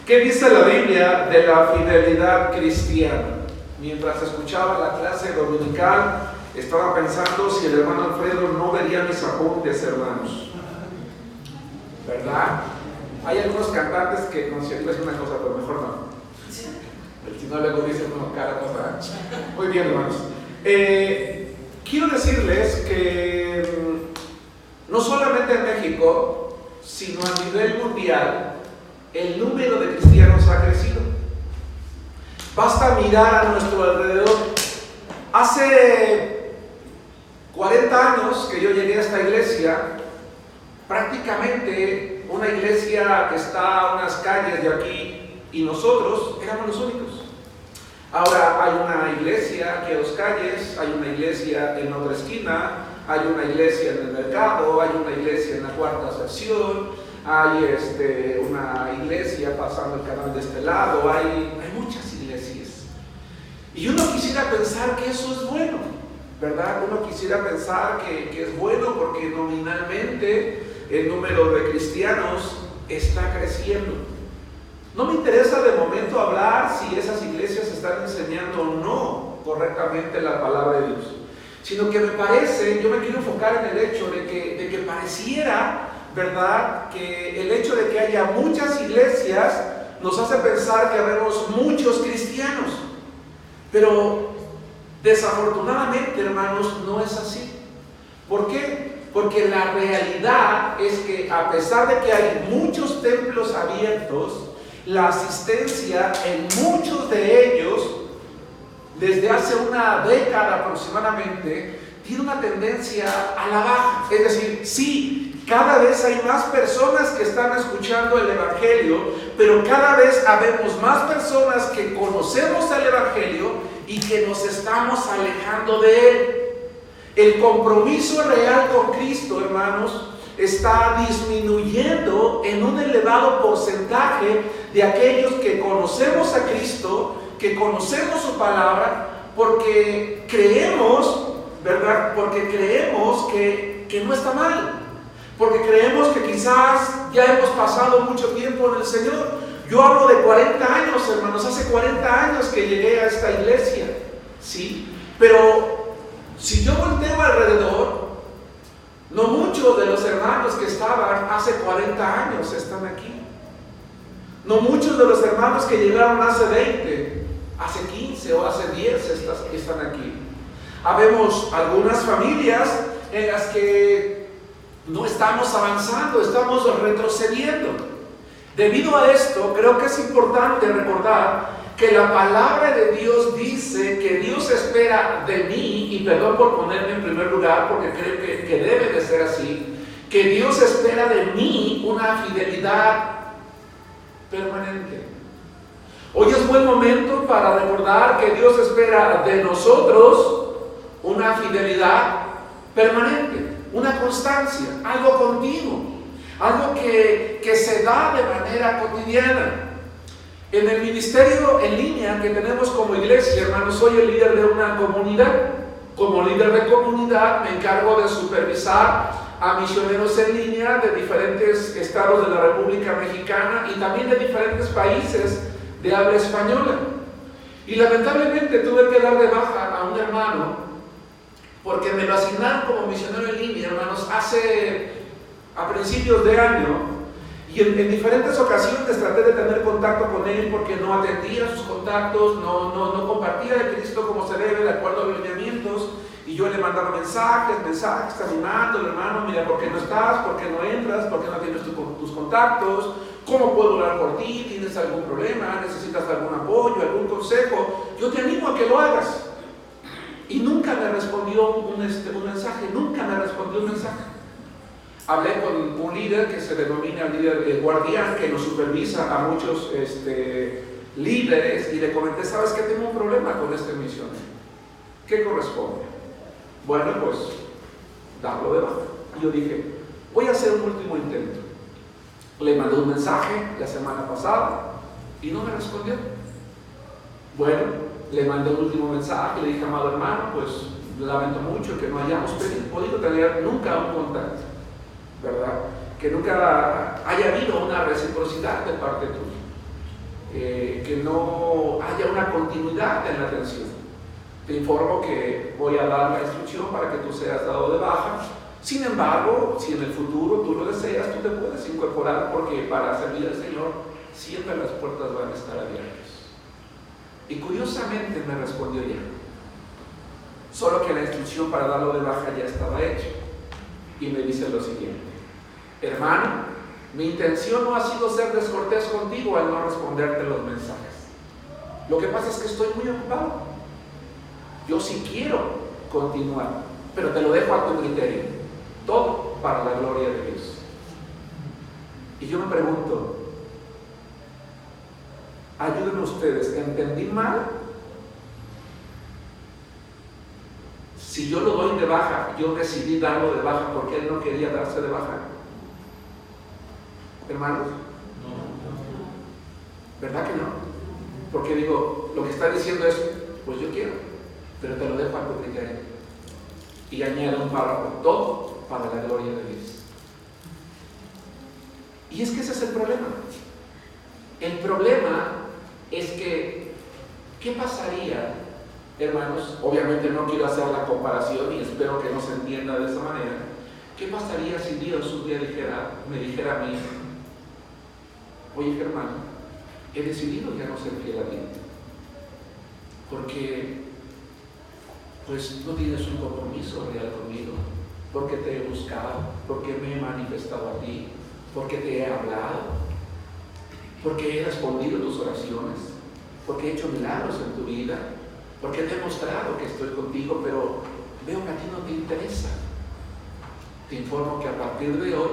¿Qué dice la Biblia de la fidelidad cristiana? Mientras escuchaba la clase dominical, estaba pensando si el hermano Alfredo no vería mis apuntes, hermanos. ¿Verdad? Hay algunos cantantes que, no sé, iba a decir una cosa, pero mejor no. Si no, luego dicen, no, cada cosa. Muy bien, hermanos. Quiero decirles que no solamente en México, sino a nivel mundial, el número de cristianos ha crecido. Basta mirar a nuestro alrededor. Hace 40 años que yo llegué a esta iglesia, prácticamente una iglesia que está a unas calles de aquí y nosotros éramos los únicos. Ahora hay una iglesia aquí a 2 calles, hay una iglesia en otra esquina, hay una iglesia en el mercado, hay una iglesia en la cuarta sección, hay una iglesia pasando el canal de este lado, hay muchas iglesias. Y uno quisiera pensar que eso es bueno, ¿verdad? Uno quisiera pensar que es bueno porque nominalmente el número de cristianos está creciendo. No me interesa de momento hablar si esas iglesias están enseñando o no correctamente la palabra de Dios, sino que me parece, yo me quiero enfocar en el hecho de que pareciera, ¿verdad?, que el hecho de que haya muchas iglesias nos hace pensar que habemos muchos cristianos, pero desafortunadamente, hermanos, no es así. ¿Por qué? Porque la realidad es que a pesar de que hay muchos templos abiertos, la asistencia en muchos de ellos, desde hace una década aproximadamente, tiene una tendencia a la baja. Es decir, sí, cada vez hay más personas que están escuchando el Evangelio, pero cada vez habemos más personas que conocemos el Evangelio y que nos estamos alejando de él. El compromiso real con Cristo, hermanos, está disminuyendo en un elevado porcentaje de aquellos que conocemos a Cristo, que conocemos su palabra, porque creemos, ¿verdad? Porque creemos que no está mal, porque creemos que quizás ya hemos pasado mucho tiempo en el Señor. Yo hablo de 40 años, hermanos, hace 40 años que llegué a esta iglesia, ¿sí? Pero si yo volteo alrededor, no muchos de los hermanos que estaban hace 40 años están aquí. No muchos de los hermanos que llegaron hace 20, hace 15 o hace 10 están aquí. Habemos algunas familias en las que no estamos avanzando, estamos retrocediendo. Debido a esto, creo que es importante recordar que la palabra de Dios dice que Dios espera de mí, y perdón por ponerme en primer lugar porque creo que debe de ser así, que Dios espera de mí una fidelidad permanente. Hoy es buen momento para recordar que Dios espera de nosotros una fidelidad permanente, una constancia, algo continuo, algo que se da de manera cotidiana. En el ministerio en línea que tenemos como iglesia, hermanos, soy el líder de una comunidad. Como líder de comunidad me encargo de supervisar a misioneros en línea de diferentes estados de la República Mexicana y también de diferentes países de habla española. Y lamentablemente tuve que dar de baja a un hermano porque me lo asignaron como misionero en línea, hermanos, a principios de año. Y en diferentes ocasiones traté de tener contacto con él porque no atendía sus contactos, no compartía de Cristo como se debe, de acuerdo a los lineamientos. Y yo le mandaba mensajes, animándole, hermano, mira, ¿por qué no estás? ¿Por qué no entras? ¿Por qué no tienes tus contactos? ¿Cómo puedo orar por ti? ¿Tienes algún problema? ¿Necesitas algún apoyo, algún consejo? Yo te animo a que lo hagas. Y nunca me respondió un mensaje, nunca me respondió un mensaje. Hablé con un líder que se denomina líder guardián, que nos supervisa a muchos líderes, y le comenté, ¿sabes qué? Tengo un problema con este misionero. ¿Qué corresponde? Bueno, pues, darlo de baja. Y yo dije, voy a hacer un último intento. Le mandé un mensaje la semana pasada y no me respondió. Bueno, le mandé un último mensaje, le dije, amado hermano, pues lamento mucho que no hayamos podido tener nunca un contacto, ¿verdad? Que nunca haya habido una reciprocidad de parte tuya. que no haya una continuidad en la atención. Te informo que voy a dar la instrucción para que tú seas dado de baja. Sin embargo, si en el futuro tú lo deseas, tú te puedes incorporar, porque para servir al Señor siempre las puertas van a estar abiertas. Y curiosamente me respondió ya. Solo que la instrucción para darlo de baja ya estaba hecha. Y me dice lo siguiente: hermano, mi intención no ha sido ser descortés contigo al no responderte los mensajes. Lo que pasa es que estoy muy ocupado. Yo sí quiero continuar, pero te lo dejo a tu criterio. Todo para la gloria de Dios. Y yo me pregunto, ayúdenme ustedes, ¿entendí mal? Si yo lo doy de baja, yo decidí darlo de baja porque él no quería darse de baja. Hermanos, ¿verdad que no? Porque digo, lo que está diciendo es, pues yo quiero, pero te lo dejo a tu criterio. Y añade un párrafo, todo para la gloria de Dios. Y es que ese es el problema. El problema es que, ¿qué pasaría, hermanos? Obviamente no quiero hacer la comparación y espero que no se entienda de esa manera. ¿Qué pasaría si Dios un día me dijera a mí, oye Germán, he decidido ya no ser fiel a ti, porque pues no tienes un compromiso real conmigo, porque te he buscado, porque me he manifestado a ti, porque te he hablado, porque he respondido tus oraciones, porque he hecho milagros en tu vida, porque te he mostrado que estoy contigo, pero veo que a ti no te interesa? Te informo que a partir de hoy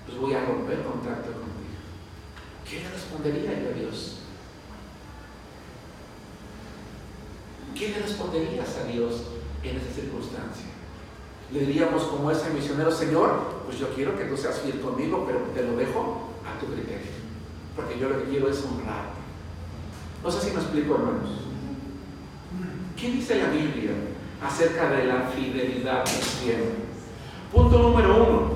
pues voy a romper contacto contigo. ¿Qué le respondería yo a Dios? ¿Qué le responderías a Dios en esa circunstancia? Le diríamos como ese misionero: Señor, pues yo quiero que tú seas fiel conmigo, pero te lo dejo a tu criterio, porque yo lo que quiero es honrarte. No sé si me explico, hermanos. ¿Qué dice la Biblia acerca de la fidelidad cristiana? Punto número 1,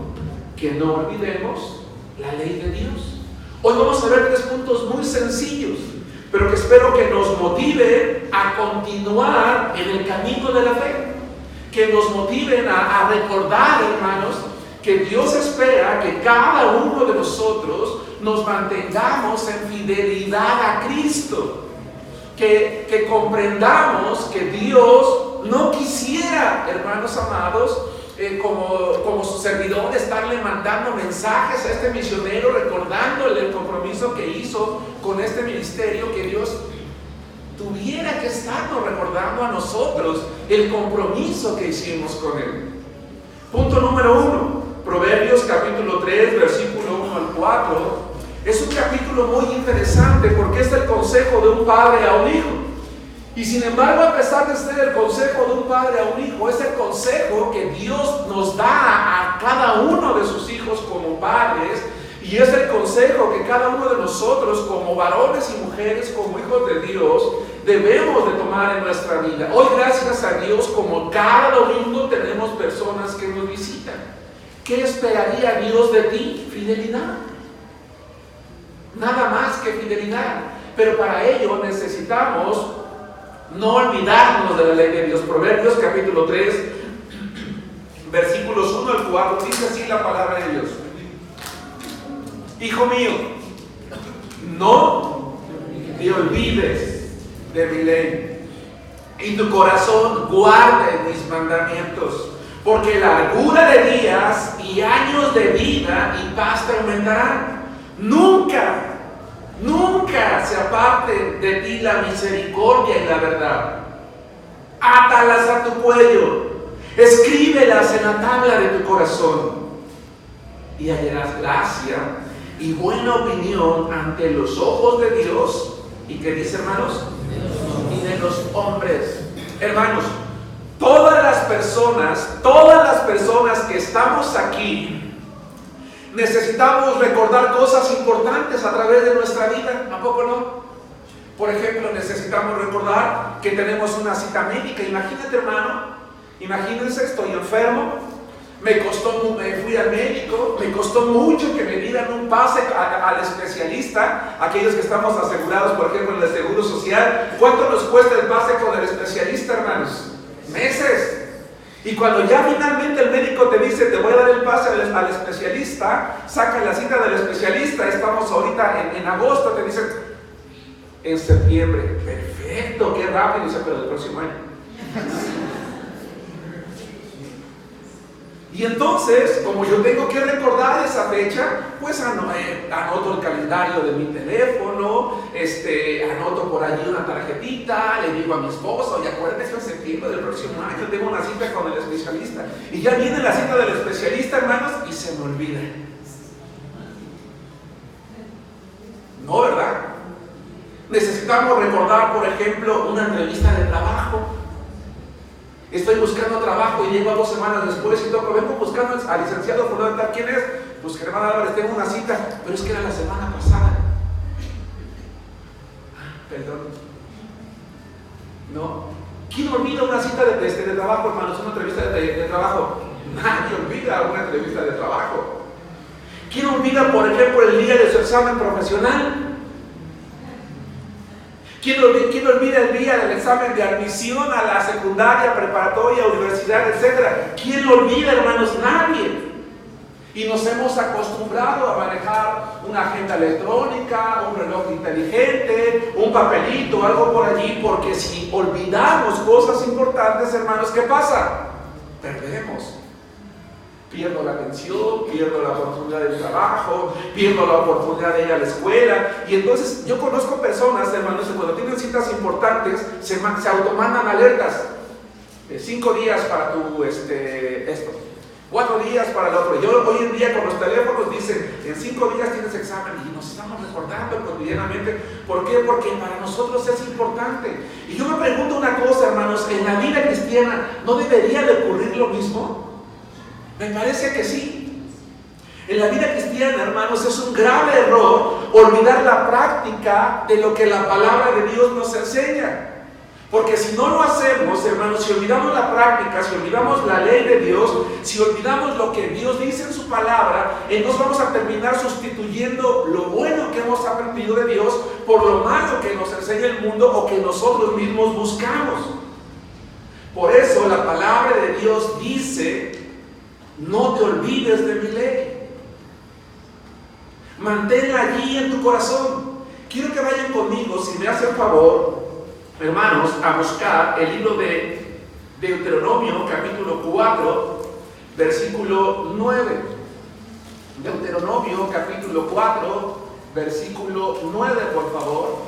que no olvidemos la ley de Dios. Hoy vamos a ver 3 puntos muy sencillos, pero que espero que nos motive a continuar en el camino de la fe, que nos motiven a recordar, hermanos, que Dios espera que cada uno de nosotros nos mantengamos en fidelidad a Cristo, que comprendamos que Dios no quisiera, hermanos amados, como su servidor, estarle mandando mensajes a este misionero, recordándole el compromiso que hizo con este ministerio, que Dios tuviera que estarnos recordando a nosotros el compromiso que hicimos con Él. Punto número 1, Proverbios capítulo 3, versículo 1 al 4. Es un capítulo muy interesante porque es el consejo de un padre a un hijo. Y sin embargo, a pesar de ser el consejo de un padre a un hijo, es el consejo que Dios nos da a cada uno de sus hijos como padres, y es el consejo que cada uno de nosotros como varones y mujeres, como hijos de Dios, debemos de tomar en nuestra vida. Hoy, gracias a Dios, como cada domingo tenemos personas que nos visitan. ¿Qué esperaría Dios de ti? Fidelidad. Nada más que fidelidad. Pero para ello necesitamos no olvidarnos de la ley de Dios. Proverbios capítulo 3, versículos 1 al 4, dice así la palabra de Dios: Hijo mío, no te olvides de mi ley, y tu corazón guarde mis mandamientos, porque largura de días y años de vida y paz te aumentarán. Nunca se aparte de ti la misericordia y la verdad. Átalas a tu cuello, escríbelas en la tabla de tu corazón, y hallarás gracia y buena opinión ante los ojos de Dios. ¿Y qué dice, hermanos? Y de los hombres. Hermanos, todas las personas que estamos aquí, necesitamos recordar cosas importantes a través de nuestra vida, ¿a poco no? Por ejemplo, necesitamos recordar que tenemos una cita médica. Imagínate, hermano, imagínense, estoy enfermo, Fui al médico, me costó mucho que me dieran un pase al especialista, aquellos que estamos asegurados, por ejemplo, en el Seguro Social. ¿Cuánto nos cuesta el pase con el especialista, hermanos? Meses. Y cuando ya finalmente el médico te dice, te voy a dar el pase al especialista, saca la cita del especialista, estamos ahorita en agosto, te dicen, en septiembre. Perfecto, qué rápido, dice, pero el próximo año. Y entonces, como yo tengo que recordar esa fecha, pues anoto el calendario de mi teléfono, anoto por allí una tarjetita, le digo a mi esposo, y acuérdate que en septiembre del próximo año tengo una cita con el especialista. Y ya viene la cita del especialista, hermanos, y se me olvida. No, ¿verdad? Necesitamos recordar, por ejemplo, una entrevista de trabajo. Estoy buscando trabajo y llego a 2 semanas después y vengo buscando al licenciado fulano de tal. ¿Quién es? Pues Germán Álvarez, tengo una cita, pero es que era la semana pasada. Perdón. No. ¿Quién olvida una cita de trabajo, hermanos? Una entrevista de trabajo. Nadie olvida una entrevista de trabajo. ¿Quién olvida, por ejemplo, el día de su examen profesional? ¿Quién olvida el día del examen de admisión a la secundaria, preparatoria, universidad, etcétera? ¿Quién lo olvida, hermanos? Nadie. Y nos hemos acostumbrado a manejar una agenda electrónica, un reloj inteligente, un papelito, algo por allí, porque si olvidamos cosas importantes, hermanos, ¿qué pasa? Perdemos. Pierdo la atención, pierdo la oportunidad del trabajo, pierdo la oportunidad de ir a la escuela. Y entonces yo conozco personas, hermanos, que cuando tienen citas importantes se automandan alertas. 5 días para tu esto, 4 días para el otro. Yo hoy en día con los teléfonos dicen, en 5 días tienes examen, y nos estamos recordando cotidianamente. ¿Por qué? Porque para nosotros es importante. Y yo me pregunto una cosa, hermanos, en la vida cristiana, ¿no debería de ocurrir lo mismo? Me parece que sí. En la vida cristiana, hermanos, es un grave error olvidar la práctica de lo que la palabra de Dios nos enseña. Porque si no lo hacemos, hermanos, si olvidamos la práctica, si olvidamos la ley de Dios, si olvidamos lo que Dios dice en su palabra, entonces vamos a terminar sustituyendo lo bueno que hemos aprendido de Dios por lo malo que nos enseña el mundo o que nosotros mismos buscamos. Por eso la palabra de Dios dice: no te olvides de mi ley. Manténla allí en tu corazón. Quiero que vayan conmigo, si me hacen favor, hermanos, a buscar el libro de Deuteronomio, capítulo 4, versículo 9. Deuteronomio, capítulo 4, versículo 9, por favor.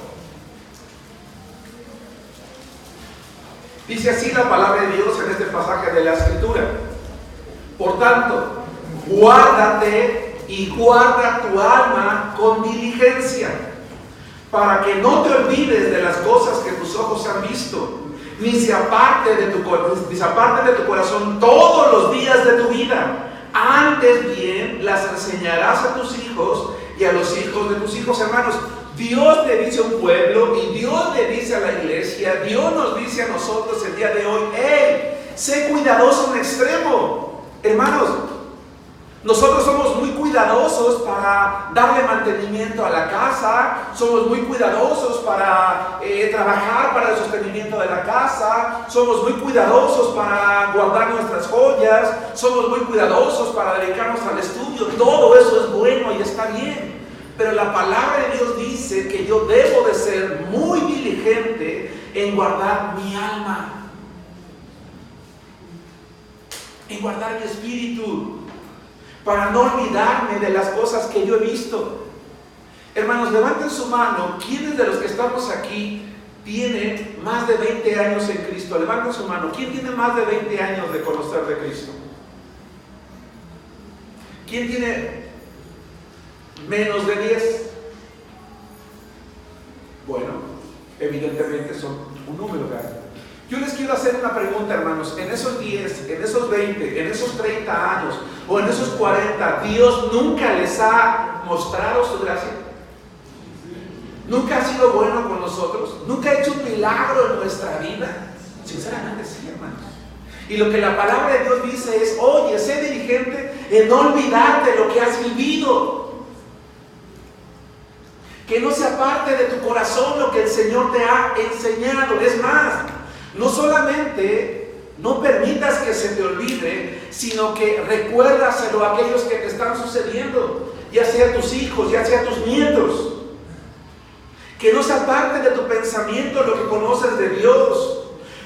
Dice así la palabra de Dios en este pasaje de la Escritura: por tanto, guárdate y guarda tu alma con diligencia, para que no te olvides de las cosas que tus ojos han visto, ni se aparte de tu corazón todos los días de tu vida. Antes bien, las enseñarás a tus hijos y a los hijos de tus hijos. Hermanos, Dios le dice a un pueblo y Dios le dice a la iglesia, Dios nos dice a nosotros el día de hoy: ¡hey! Sé cuidadoso en extremo. Hermanos, nosotros somos muy cuidadosos para darle mantenimiento a la casa, somos muy cuidadosos para trabajar para el sostenimiento de la casa, somos muy cuidadosos para guardar nuestras joyas, somos muy cuidadosos para dedicarnos al estudio. Todo eso es bueno y está bien, pero la palabra de Dios dice que yo debo de ser muy diligente en guardar mi alma, en guardar mi espíritu, para no olvidarme de las cosas que yo he visto. Hermanos, levanten su mano. ¿Quiénes de los que estamos aquí tienen más de 20 años en Cristo? Levanten su mano. ¿Quién tiene más de 20 años de conocer de Cristo? ¿Quién tiene menos de 10? Bueno, evidentemente son un número grande. Yo les quiero hacer una pregunta, hermanos. En esos 10, en esos 20, en esos 30 años o en esos 40, ¿Dios nunca les ha mostrado su gracia? ¿Nunca ha sido bueno con nosotros? ¿Nunca ha hecho un milagro en nuestra vida? Sinceramente sí, hermanos. Y lo que la palabra de Dios dice es, oye, sé diligente en no olvidarte lo que has vivido. Que no se aparte de tu corazón lo que el Señor te ha enseñado. Es más, no solamente no permitas que se te olvide, sino que recuérdaselo a aquellos que te están sucediendo, ya sea tus hijos, ya sea tus nietos. Que no se aparte de tu pensamiento lo que conoces de Dios.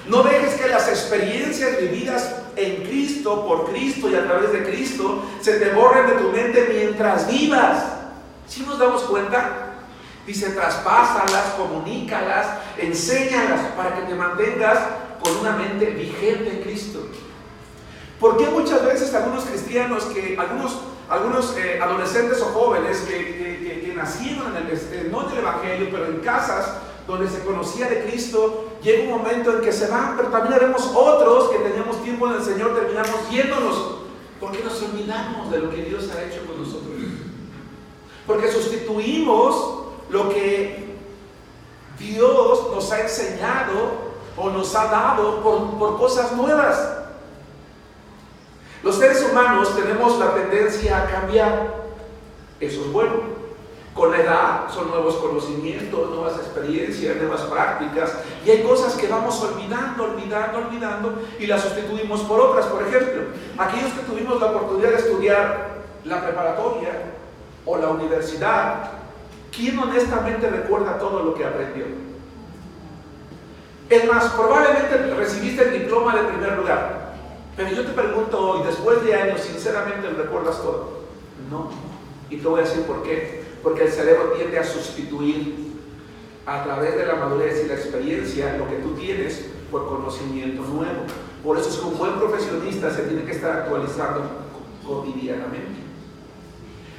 No dejes que las experiencias vividas en Cristo, por Cristo y a través de Cristo, se te borren de tu mente mientras vivas. ¿Sí nos damos cuenta? Dice, traspásalas, comunícalas, enséñalas para que te mantengas con una mente vigente en Cristo. ¿Por qué muchas veces algunos cristianos, algunos adolescentes o jóvenes que nacieron no en el Evangelio, pero en casas donde se conocía de Cristo, llega un momento en que se van, pero también haremos otros que teníamos tiempo en el Señor, terminamos yéndonos, porque nos olvidamos de lo que Dios ha hecho con nosotros? Porque sustituimos lo que Dios nos ha enseñado o nos ha dado por cosas nuevas. Los seres humanos tenemos la tendencia a cambiar. Eso es bueno. Con la edad son nuevos conocimientos, nuevas experiencias, nuevas prácticas, y hay cosas que vamos olvidando y las sustituimos por otras. Por ejemplo, aquellos que tuvimos la oportunidad de estudiar la preparatoria o la universidad, ¿quién honestamente recuerda todo lo que aprendió? Es más, probablemente recibiste el diploma de primer lugar, pero yo te pregunto hoy, después de años, sinceramente, ¿recuerdas todo? No. Y te voy a decir por qué. Porque el cerebro tiende a sustituir a través de la madurez y la experiencia lo que tú tienes por conocimiento nuevo. Por eso es que un buen profesionista se tiene que estar actualizando cotidianamente.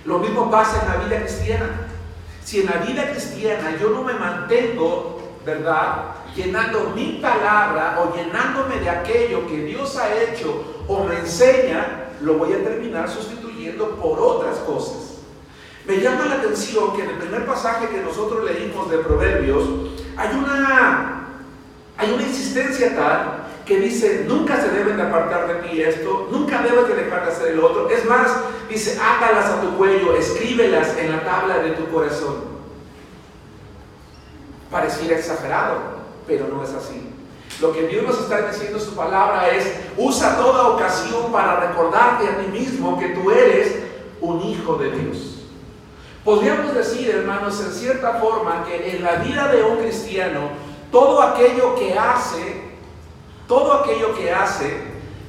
Lo mismo pasa en la vida cristiana. Si en la vida cristiana yo no me mantengo, ¿verdad?, llenando mi palabra o llenándome de aquello que Dios ha hecho o me enseña, lo voy a terminar sustituyendo por otras cosas. Me llama la atención que en el primer pasaje que nosotros leímos de Proverbios hay una insistencia tal que dice, nunca se deben de apartar de ti esto, nunca debes de dejar de hacer el otro. Es más, dice, átalas a tu cuello, escríbelas en la tabla de tu corazón. Pareciera exagerado, pero no es así. Lo que Dios nos está diciendo en su palabra es, usa toda ocasión para recordarte a ti mismo que tú eres un hijo de Dios. Podríamos decir, hermanos, en cierta forma, que en la vida de un cristiano, todo aquello que hace,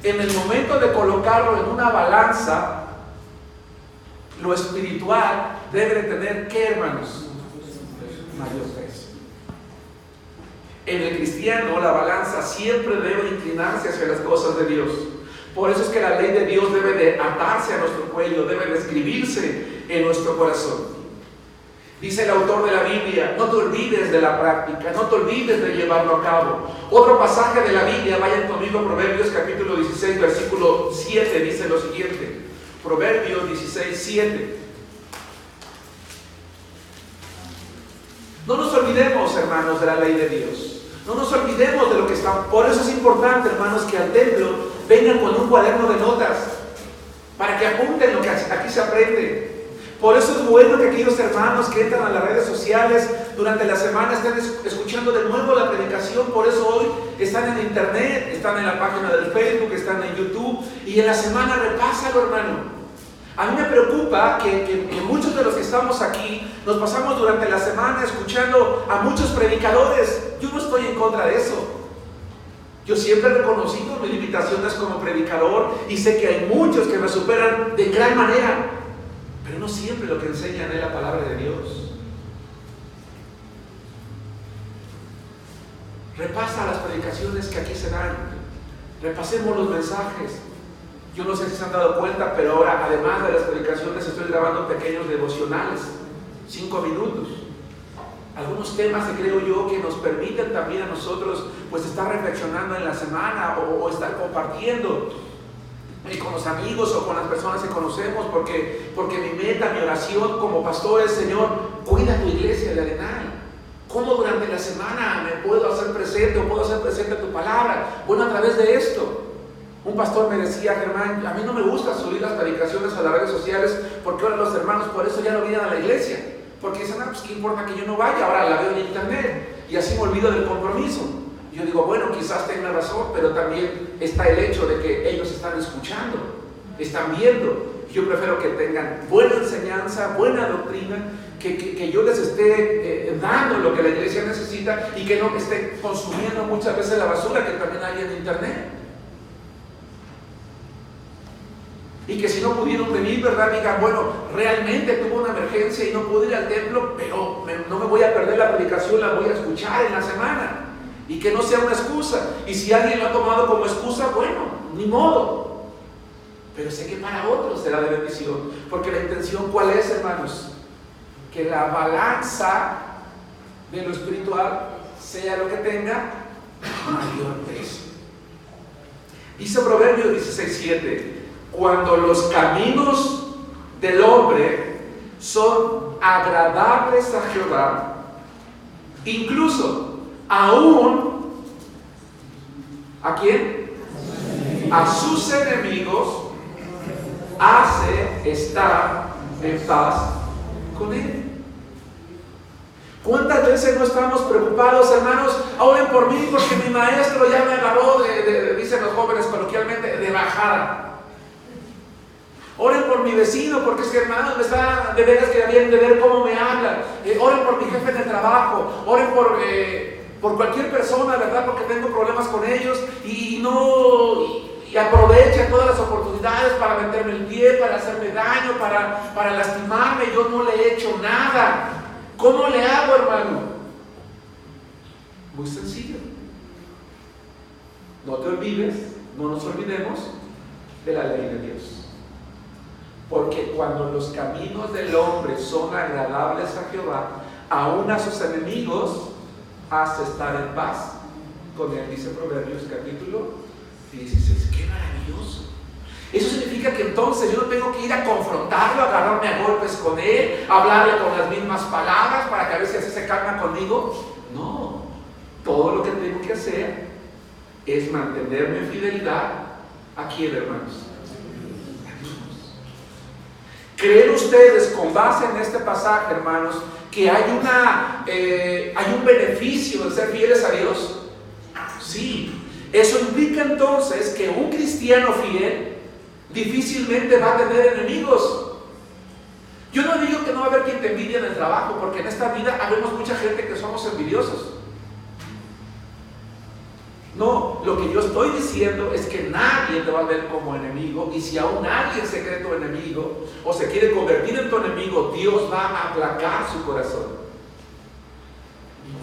en el momento de colocarlo en una balanza, lo espiritual debe de tener, ¿qué, hermanos? Mayor peso. En el cristiano, la balanza siempre debe inclinarse hacia las cosas de Dios. Por eso es que la ley de Dios debe de atarse a nuestro cuello, debe de escribirse en nuestro corazón. Dice el autor de la Biblia, no te olvides de la práctica, no te olvides de llevarlo a cabo. Otro pasaje de la Biblia, vayan conmigo a Proverbios capítulo 16, versículo 7, dice lo siguiente. Proverbios 16, 7. No nos olvidemos, hermanos, de la ley de Dios. No nos olvidemos de lo que está. Por eso es importante, hermanos, que al templo vengan con un cuaderno de notas para que apunten lo que aquí se aprende. Por eso es bueno que aquellos hermanos que entran a las redes sociales durante la semana estén escuchando de nuevo la predicación. Por eso hoy están en internet, están en la página del Facebook, están en YouTube, y en la semana repásalo, hermano. A mí me preocupa que muchos de los que estamos aquí nos pasamos durante la semana escuchando a muchos predicadores. Yo no estoy en contra de eso. Yo siempre he reconocido mis limitaciones como predicador y sé que hay muchos que me superan de gran manera, pero no siempre lo que enseñan es la palabra de Dios. Repasa las predicaciones que aquí se dan. Repasemos los mensajes. Yo no sé si se han dado cuenta, pero ahora, además de las predicaciones, estoy grabando pequeños devocionales, 5 minutos. Algunos temas que creo yo que nos permiten también a nosotros pues estar reflexionando en la semana o estar compartiendo con los amigos o con las personas que conocemos, porque mi meta, mi oración como pastor es, Señor, cuida tu iglesia de Arenal. ¿Cómo durante la semana me puedo hacer presente o puedo hacer presente tu palabra? Bueno, a través de esto. Un pastor me decía: Germán, a mí no me gusta subir las predicaciones a las redes sociales porque ahora los hermanos por eso ya no vienen a la iglesia. Porque dicen: pues qué importa que yo no vaya, ahora la veo en internet y así me olvido del compromiso. Y yo digo: bueno, quizás tenga razón, pero también está el hecho de que ellos están escuchando, están viendo. Yo prefiero que tengan buena enseñanza, buena doctrina, que yo les esté dando lo que la iglesia necesita y que no esté consumiendo muchas veces la basura que también hay en internet. Y que si no pudieron venir, ¿verdad? Digan: bueno, realmente tuvo una emergencia y no pude ir al templo, pero no me voy a perder la predicación, la voy a escuchar en la semana. Y que no sea una excusa. Y si alguien lo ha tomado como excusa, bueno, ni modo. Pero sé que para otros será de bendición. Porque la intención, ¿cuál es, hermanos? Que la balanza de lo espiritual sea lo que tenga mayor peso. Dice Proverbios 16:7: cuando los caminos del hombre son agradables a Jehová, incluso aún, ¿a quién? A sus enemigos hace estar en paz con él. ¿Cuántas veces no estamos preocupados, hermanos? Oren por mí porque mi maestro ya me agarró dicen los jóvenes coloquialmente, de bajada. Oren por mi vecino porque es que, hermanos, me está de veras que deben de ver cómo me hablan. Oren por mi jefe de trabajo. Oren por cualquier persona, ¿verdad? Porque tengo problemas con ellos y aprovechan todas las oportunidades para meterme el pie, para hacerme daño, para lastimarme. Yo no le he hecho nada. ¿Cómo le hago, hermano? Muy sencillo. No te olvides, no nos olvidemos de la ley de Dios. Porque cuando los caminos del hombre son agradables a Jehová, aún a sus enemigos hace estar en paz con él, dice Proverbios capítulo 16. ¡Qué maravilloso! Eso significa que entonces yo no tengo que ir a confrontarlo, a agarrarme a golpes con él, hablarle con las mismas palabras para que a ver si así se calma conmigo. No, todo lo que tengo que hacer es mantenerme en fidelidad. ¿A quién, hermanos? ¿Creen ustedes, con base en este pasaje, hermanos, que hay un beneficio de ser fieles a Dios? Sí. Eso implica entonces que un cristiano fiel difícilmente va a tener enemigos. Yo no digo que no va a haber quien te envidie en el trabajo, porque en esta vida habemos mucha gente que somos envidiosos. No, lo que yo estoy diciendo es que nadie te va a ver como enemigo, y si aún alguien se cree tu enemigo o se quiere convertir en tu enemigo, Dios va a aplacar su corazón.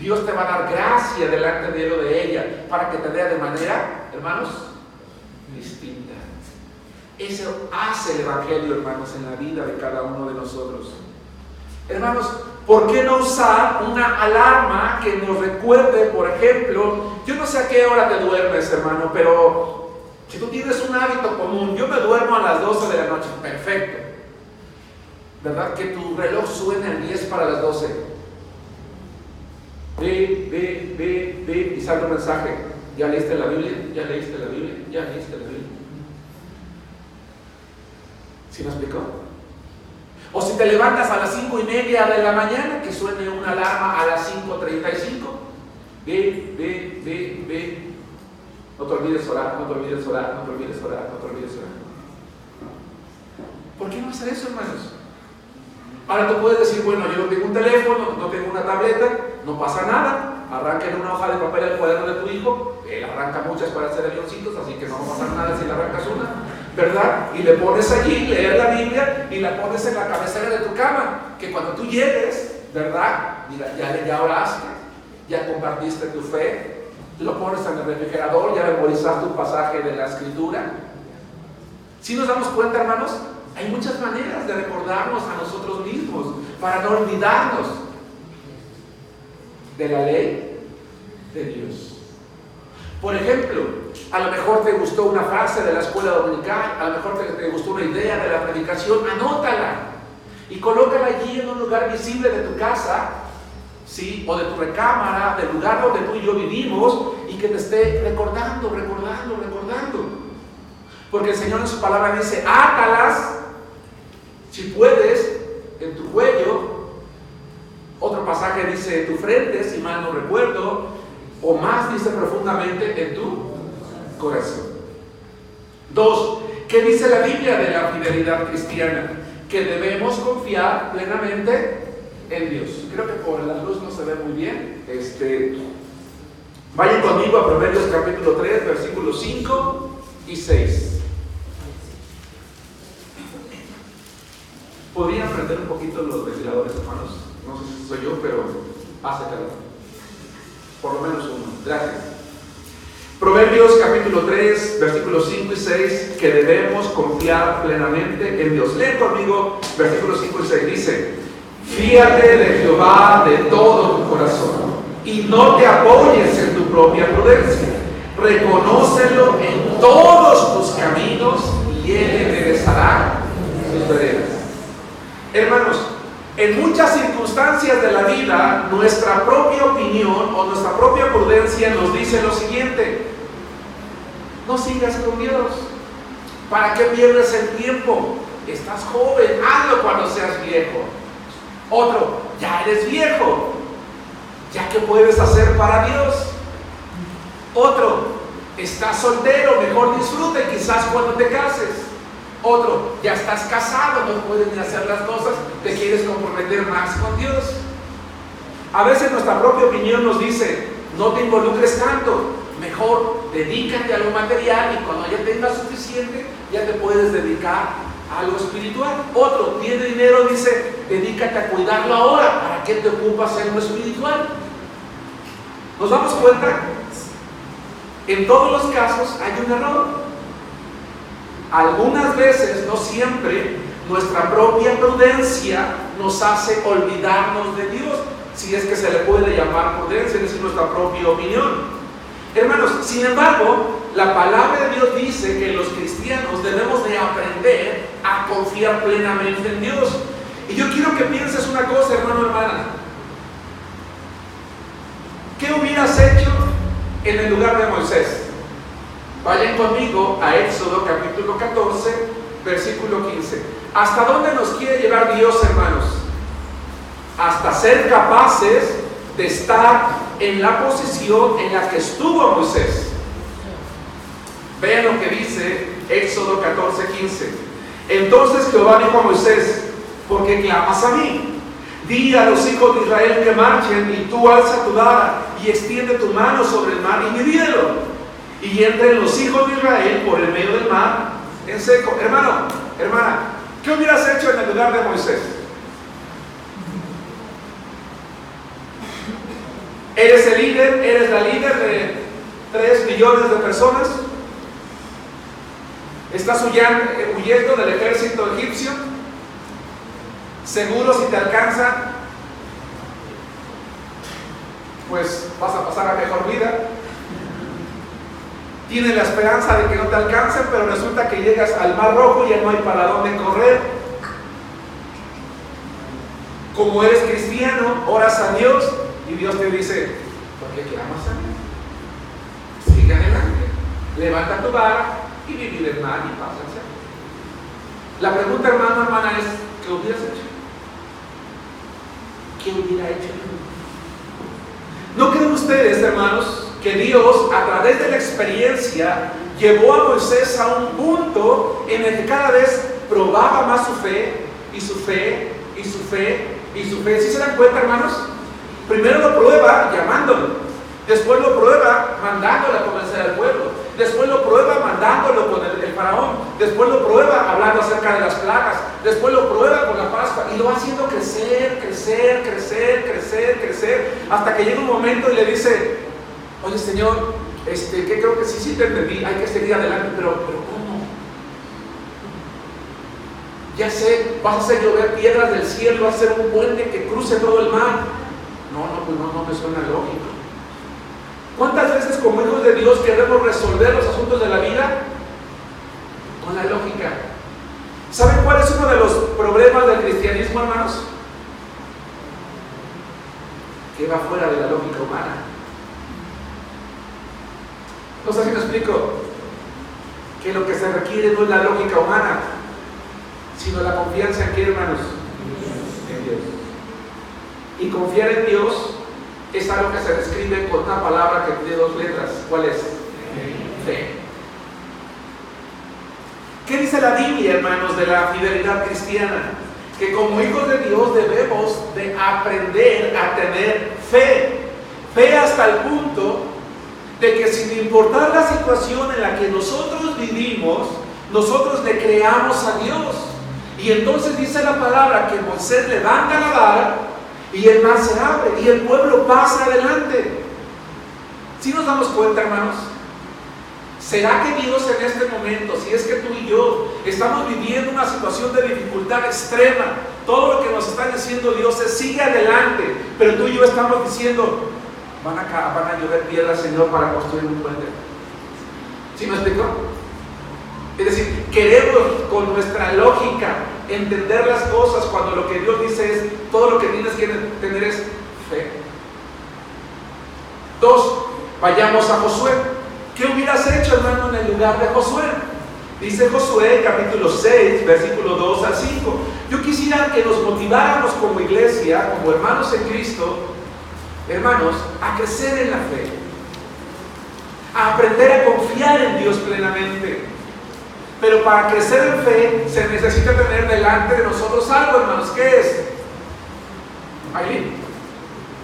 Dios te va a dar gracia delante de él o de ella para que te vea de manera, hermanos, distinta. Eso hace el Evangelio, hermanos, en la vida de cada uno de nosotros. Hermanos, ¿por qué no usar una alarma que nos recuerde, por ejemplo? Yo no sé a qué hora te duermes, hermano, pero si tú tienes un hábito común, yo me duermo a las 12 de la noche, perfecto. ¿Verdad? Que tu reloj suene a 10 para las 12. Ve, y sale un mensaje: ¿ya leíste la Biblia? ¿Ya leíste la Biblia? ¿Ya leíste la Biblia? ¿Sí me explicó? O si te levantas a las 5:30 de la mañana, que suene una alarma a las 5:35. Ve. No te olvides orar, no te olvides orar, no te olvides orar, no te olvides orar. ¿Por qué no hacer eso, hermanos? Ahora tú puedes decir: bueno, yo no tengo un teléfono, no tengo una tableta, no pasa nada. Arranquen una hoja de papel al cuaderno de tu hijo. Él arranca muchas para hacer avioncitos, así que no va a pasar nada si le arrancas una, ¿verdad? Y le pones allí, leer la Biblia, y la pones en la cabecera de tu cama, que cuando tú llegues, ¿verdad? Mira, ya oraste, ya compartiste tu fe, lo pones en el refrigerador, ya memorizaste un pasaje de la Escritura. ¿Sí nos damos cuenta, hermanos? Hay muchas maneras de recordarnos a nosotros mismos para no olvidarnos de la ley de Dios. Por ejemplo, a lo mejor te gustó una frase de la escuela dominical, a lo mejor te gustó una idea de la predicación, anótala y colócala allí en un lugar visible de tu casa, ¿sí? O de tu recámara, del lugar donde tú y yo vivimos, y que te esté recordando. Porque el Señor en su palabra dice, átalas, si puedes, en tu cuello. Otro pasaje dice, en tu frente, si mal no recuerdo, o más dice profundamente, en tu corazón. 2. ¿Qué dice la Biblia de la fidelidad cristiana? Que debemos confiar plenamente en Dios. Creo que por la luz no se ve muy bien. Vayan conmigo a Proverbios capítulo 3, versículos 5 y 6. ¿Podrían prender un poquito los ventiladores, hermanos? No sé si soy yo, pero hace calor. Por lo menos uno. Gracias. Proverbios capítulo 3, versículos 5 y 6, que debemos confiar plenamente en Dios. Leen conmigo versículos 5 y 6. Dice, fíate de Jehová de todo tu corazón y no te apoyes en tu propia prudencia. Reconócelo en todos tus caminos y Él enderezará tus veredas. Hermanos, en muchas circunstancias de la vida, nuestra propia opinión o nuestra propia prudencia nos dice lo siguiente: no sigas con Dios. ¿Para qué pierdes el tiempo? Estás joven, hazlo cuando seas viejo. Otro, ya eres viejo, ¿ya qué puedes hacer para Dios? Otro, estás soltero, mejor disfruta y quizás cuando te cases. Otro, ya estás casado, no puedes ni hacer las cosas, te quieres comprometer más con Dios. A veces nuestra propia opinión nos dice, no te involucres tanto, mejor dedícate a lo material y cuando ya tengas suficiente, ya te puedes dedicar a lo espiritual. Otro, tiene dinero, dice, dedícate a cuidarlo ahora, ¿para qué te ocupas en lo espiritual? ¿Nos damos cuenta? En todos los casos hay un error. Algunas veces, no siempre, nuestra propia prudencia nos hace olvidarnos de Dios, si es que se le puede llamar prudencia, es decir, nuestra propia opinión. Hermanos, sin embargo, la palabra de Dios dice que los cristianos debemos de aprender a confiar plenamente en Dios. Y yo quiero que pienses una cosa, hermano, hermana. ¿Qué hubieras hecho en el lugar de Moisés? Vayan conmigo a Éxodo capítulo 14, versículo 15. ¿Hasta dónde nos quiere llevar Dios, hermanos? Hasta ser capaces de estar en la posición en la que estuvo Moisés. Vean lo que dice Éxodo 14, 15. Entonces Jehová dijo a Moisés, ¿por qué clamas a mí? Di a los hijos de Israel que marchen, y tú alza tu vara y extiende tu mano sobre el mar y divídelo. Y entren los hijos de Israel por el medio del mar en seco. Hermano, hermana, ¿qué hubieras hecho en el lugar de Moisés? ¿Eres el líder? ¿Eres la líder de 3 millones de personas? ¿Estás huyendo del ejército egipcio? Seguro si te alcanza, pues vas a pasar a mejor vida. Tienes la esperanza de que no te alcancen, pero resulta que llegas al Mar Rojo y ya no hay para dónde correr. Como eres cristiano, oras a Dios y Dios te dice, ¿por qué clamas a mí? Sigue adelante, levanta tu vara y vive el mar y pásense. La pregunta, hermano, hermana, es, ¿qué hubieras hecho? ¿Qué hubiera hecho? ¿No creen ustedes, hermanos, que Dios, a través de la experiencia, llevó a Moisés a un punto en el que cada vez probaba más su fe, y su fe, y su fe, y su fe? ¿Sí se dan cuenta, hermanos? Primero lo prueba llamándolo, después lo prueba mandándolo a convencer al pueblo, después lo prueba mandándolo con el faraón, después lo prueba hablando acerca de las plagas, después lo prueba con la Pascua, y lo va haciendo crecer, crecer, crecer, crecer, crecer, hasta que llega un momento y le dice, oye, Señor, que creo que sí te entendí, hay que seguir adelante, pero ¿cómo? Ya sé, vas a hacer llover piedras del cielo, vas a hacer un puente que cruce todo el mar. Pues no me suena lógico. ¿Cuántas veces como hijos de Dios queremos resolver los asuntos de la vida con la lógica? ¿Saben cuál es uno de los problemas del cristianismo, hermanos? Que va fuera de la lógica humana. No sé si me explico. que lo que se requiere no es la lógica humana, sino la confianza en ¿qué, hermanos? En Dios. Y confiar en Dios es algo que se describe con una palabra que tiene dos letras. ¿Cuál es? Fe. ¿Qué dice la Biblia, hermanos, de la fidelidad cristiana? Que como hijos de Dios debemos de aprender a tener fe. Fe hasta el punto de que sin importar la situación en la que nosotros vivimos, nosotros le creamos a Dios. Y entonces dice la palabra que Moisés levanta la vara y el mar se abre y el pueblo pasa adelante. ¿Sí nos damos cuenta, hermanos? ¿Será que Dios en este momento, si es que tú y yo estamos viviendo una situación de dificultad extrema, todo lo que nos está diciendo Dios es sigue adelante, pero tú y yo estamos diciendo van a llover piedras, Señor, para construir un puente? ¿Sí me explico? Es decir, queremos con nuestra lógica entender las cosas cuando lo que Dios dice es todo lo que tienes que tener es fe. 2, vayamos a Josué. ¿Qué hubieras hecho, hermano, en el lugar de Josué? Dice Josué, capítulo 6, versículo 2 al 5. Yo quisiera que nos motiváramos como iglesia, como hermanos en Cristo, hermanos, a crecer en la fe, a aprender a confiar en Dios plenamente. Pero para crecer en fe se necesita tener delante de nosotros algo, hermanos. ¿Qué es? Ahí.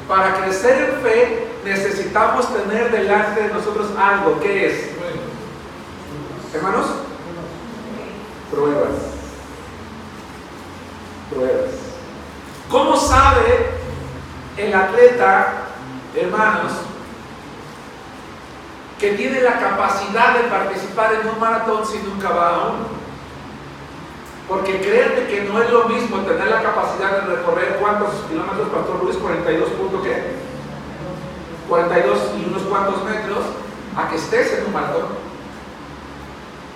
Para crecer en fe necesitamos tener delante de nosotros algo. ¿Qué es? Hermanos, pruebas. Pruebas. ¿Cómo sabe el atleta, hermanos, que tiene la capacidad de participar en un maratón si nunca va a uno? Porque créanme que no es lo mismo tener la capacidad de recorrer ¿cuántos kilómetros, Pastor Luis? 42 punto ¿qué? 42 y unos cuantos metros, a que estés en un maratón.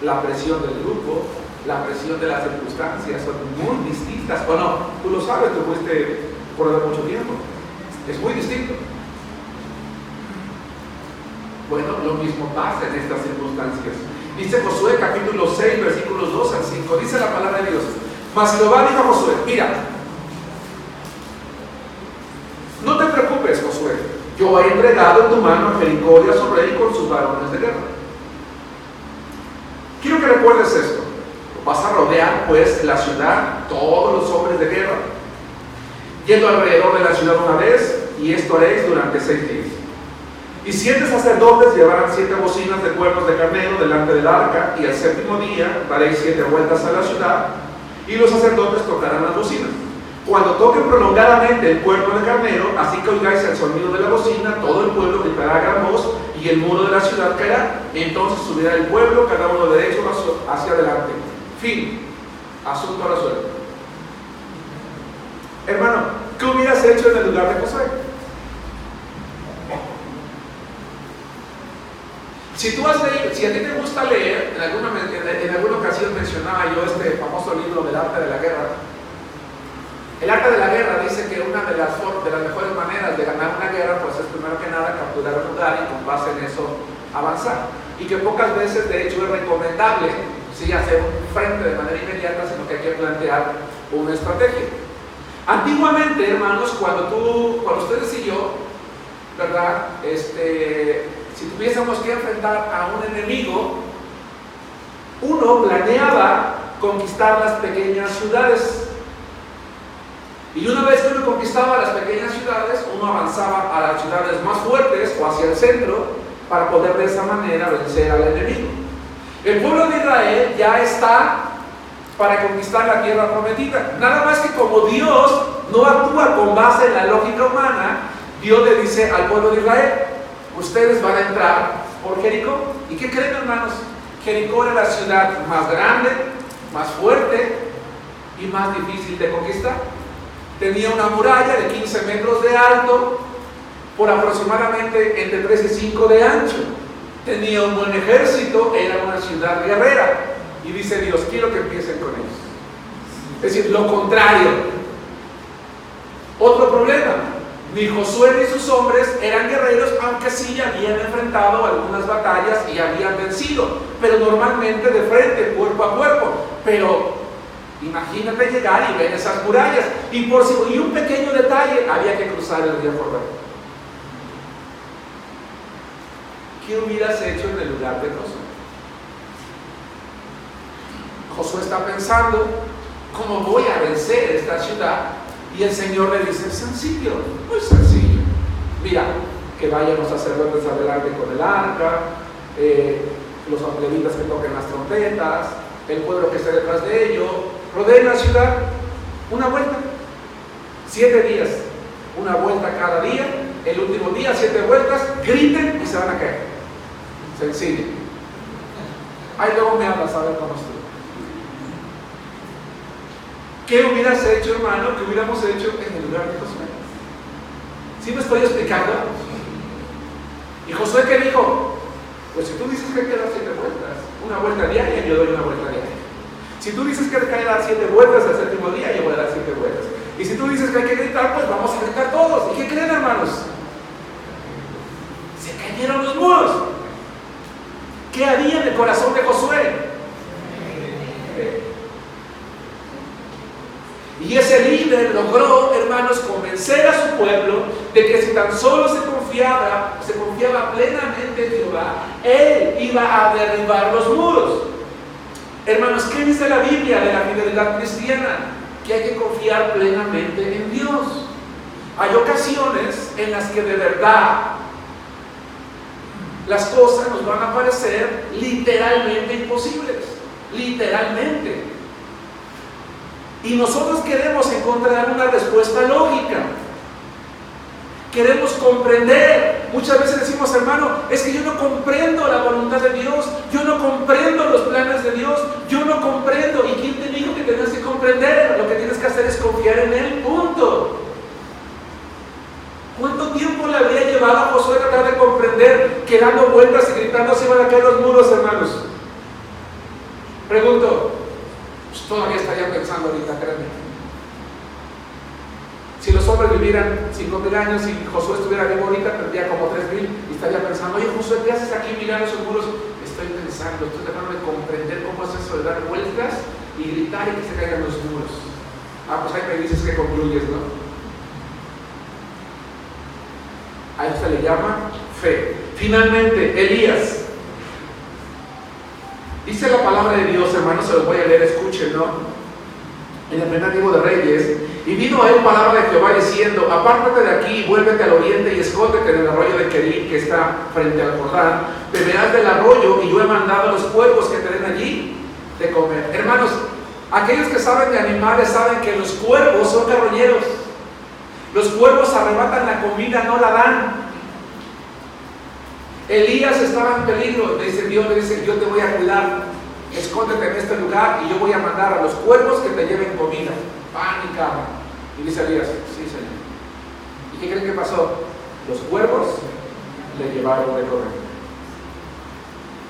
La presión del grupo, la presión de las circunstancias son muy distintas. ¿O no? Tú lo sabes, tú fuiste corredor mucho tiempo. Es muy distinto. Bueno, lo mismo pasa en estas circunstancias. Dice Josué capítulo 6, versículos 2 al 5. Dice la palabra de Dios: mas Jehová dijo a Josué, mira, no te preocupes, Josué, yo he entregado en tu mano a Jericó y a su rey con sus varones de guerra. Quiero que recuerdes esto. Vas a rodear pues la ciudad, todos los hombres de guerra, yendo alrededor de la ciudad una vez, y esto haréis durante 6 días. Y 7 sacerdotes llevarán 7 bocinas de cuernos de carnero delante del arca, y al 7º día daréis 7 vueltas a la ciudad, y los sacerdotes tocarán las bocinas. Cuando toquen prolongadamente el cuerno de carnero, así que oigáis el sonido de la bocina, todo el pueblo gritará a gran voz, y el muro de la ciudad caerá. Entonces subirá el pueblo, cada uno derecho hacia adelante. Fin. Asunto resuelto. Hermano, ¿qué hubieras hecho en el lugar de Josué? Si tú has leído, si a ti te gusta leer, en alguna ocasión mencionaba yo este famoso libro del arte de la guerra. El arte de la guerra dice que una de las mejores maneras de ganar una guerra pues es primero que nada capturar un lugar y con base en eso avanzar. Y que pocas veces de hecho es recomendable sí hacer un frente de manera inmediata, sino que hay que plantear una estrategia. Antiguamente, hermanos, cuando ustedes y yo, ¿verdad? Si tuviésemos que enfrentar a un enemigo, uno planeaba conquistar las pequeñas ciudades. Y una vez que uno conquistaba las pequeñas ciudades, uno avanzaba a las ciudades más fuertes o hacia el centro para poder de esa manera vencer al enemigo. El pueblo de Israel ya está para conquistar la tierra prometida. Nada más que como Dios no actúa con base en la lógica humana, Dios le dice al pueblo de Israel: ustedes van a entrar por Jericó. ¿Y qué creen, hermanos? Jericó era la ciudad más grande, más fuerte y más difícil de conquistar. Tenía una muralla de 15 metros de alto por aproximadamente entre 3 y 5 de ancho. Tenía un buen ejército, era una ciudad guerrera. Y dice Dios: quiero que empiecen con ellos. Es decir, lo contrario. Otro problema: ni Josué ni sus hombres eran guerreros, aunque sí habían enfrentado algunas batallas y habían vencido, pero normalmente de frente, cuerpo a cuerpo. Pero imagínate llegar y ver esas murallas, y un pequeño detalle, había que cruzar el río Jordán. ¿Qué hubieras hecho en el lugar de Josué? Josué está pensando, ¿cómo voy a vencer esta ciudad? Y el Señor le dice, sencillo, muy sencillo. Mira, que vayan los sacerdotes adelante con el arca, los levitas que toquen las trompetas, el pueblo que esté detrás de ellos, rodeen la ciudad, una vuelta, 7 días, una vuelta cada día, el último día 7 vueltas, griten y se van a caer. Sencillo. Ahí luego me hablas a ver cómo estuvo. ¿Qué hubieras hecho, hermano? ¿Qué hubiéramos hecho en el lugar de Josué? ¿Sí me estoy explicando? ¿Y Josué qué dijo? Pues si tú dices que hay que dar 7 vueltas, una vuelta diaria, yo doy una vuelta diaria. Si tú dices que hay que dar 7 vueltas al séptimo día, yo voy a dar 7 vueltas. Y si tú dices que hay que gritar, pues vamos a gritar todos. ¿Y qué creen, hermanos? Se cayeron los muros. ¿Qué había en el corazón de Josué? Y ese líder logró, hermanos, convencer a su pueblo de que si tan solo se confiaba plenamente en Jehová, él iba a derribar los muros. Hermanos, ¿qué dice la Biblia de la fidelidad cristiana? Que hay que confiar plenamente en Dios. Hay ocasiones en las que de verdad las cosas nos van a parecer literalmente imposibles, literalmente. Y nosotros queremos encontrar una respuesta lógica. Queremos comprender. Muchas veces decimos, hermano, es que yo no comprendo la voluntad de Dios, yo no comprendo los planes de Dios, yo no comprendo. ¿Y quién te dijo que tienes que comprender? Lo que tienes que hacer es confiar en Él, punto. ¿Cuánto tiempo le habría llevado a Josué a tratar de comprender que dando vueltas y gritando se iban a caer los muros, hermanos? Pregunto, pues todavía estaría pensando ahorita, créanme. Si los hombres vivieran 5,000 años y Josué estuviera vivo ahorita, tendría como 3,000 y estaría pensando, oye Josué, ¿qué haces aquí mirando esos muros? Estoy pensando, estoy tratando de comprender cómo es eso de dar vueltas y gritar y que se caigan los muros. Ah, pues ahí me dices que concluyes, ¿no? A eso se le llama fe. Finalmente, Elías. Dice la palabra de Dios, hermanos, se los voy a leer, escuchen, ¿no? En el primer libro de Reyes, y vino a él palabra de Jehová diciendo, apártate de aquí, vuélvete al oriente y escóndete en el arroyo de Kerit que está frente al Jordán, beberás del arroyo y yo he mandado a los cuervos que te den allí de comer. Hermanos, aquellos que saben de animales saben que los cuervos son carroñeros. Los cuervos arrebatan la comida, no la dan. Elías estaba en peligro, le dice Dios, le dice, yo te voy a cuidar, escóndete en este lugar y yo voy a mandar a los cuervos que te lleven comida, pan y carne. Y dice Elías, sí Señor. ¿Y qué creen que pasó? Los cuervos le llevaron de comer.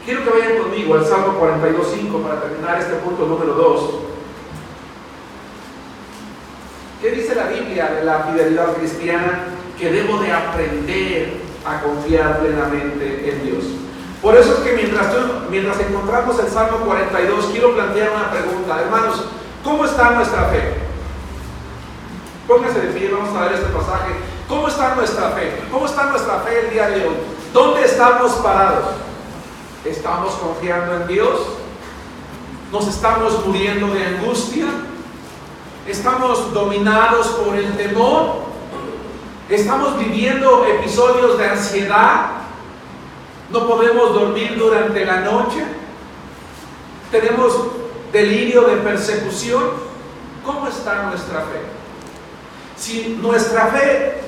Quiero que vayan conmigo al Salmo 42:5 para terminar este punto número 2. ¿Qué dice la Biblia de la fidelidad cristiana? Que debo de aprender a confiar plenamente en Dios. Por eso es que mientras encontramos el Salmo 42, quiero plantear una pregunta. Hermanos, ¿cómo está nuestra fe? Pónganse de pie, vamos a ver este pasaje. ¿Cómo está nuestra fe? ¿Cómo está nuestra fe el día de hoy? ¿Dónde estamos parados? ¿Estamos confiando en Dios? ¿Nos estamos muriendo de angustia? ¿Estamos dominados por el temor? ¿Estamos viviendo episodios de ansiedad? ¿No podemos dormir durante la noche? ¿Tenemos delirio de persecución? ¿Cómo está nuestra fe? Si nuestra fe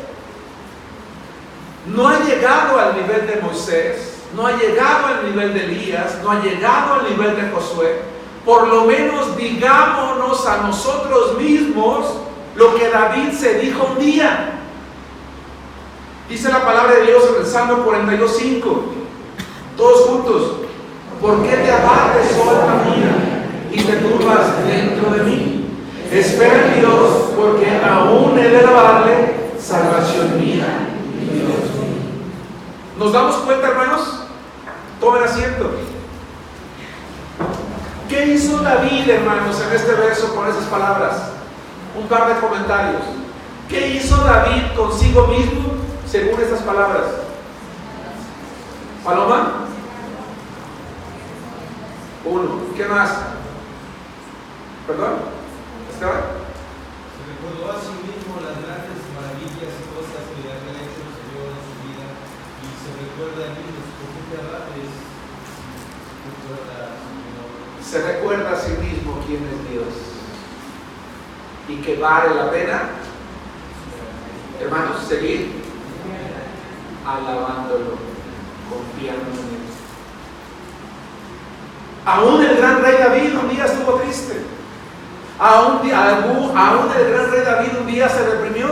no ha llegado al nivel de Moisés, no ha llegado al nivel de Elías, no ha llegado al nivel de Josué, por lo menos digámonos a nosotros mismos lo que David se dijo un día. Dice la palabra de Dios en el Salmo 42:5, todos juntos: ¿por qué te abates, oh alma mía, y te turbas dentro de mí? Espera en Dios, porque aún he de alabarle, salvación mía y Dios mío. ¿Nos damos cuenta, hermanos? Tomen asiento. ¿Qué hizo David, hermanos, en este verso con esas palabras? Un par de comentarios. ¿Qué hizo David consigo mismo según estas palabras? ¿Paloma? 1. ¿Qué más? ¿Perdón? ¿Esteban? Se recordó a sí mismo las grandes maravillas y cosas que le había hecho el Señor en su vida, y se recuerda a mí los profundos abades. Se recuerda a sí mismo quién es Dios y que vale la pena, hermanos, seguir alabándolo, confiando en él. Aún el gran rey David un día estuvo triste. Aún el gran rey David un día se deprimió.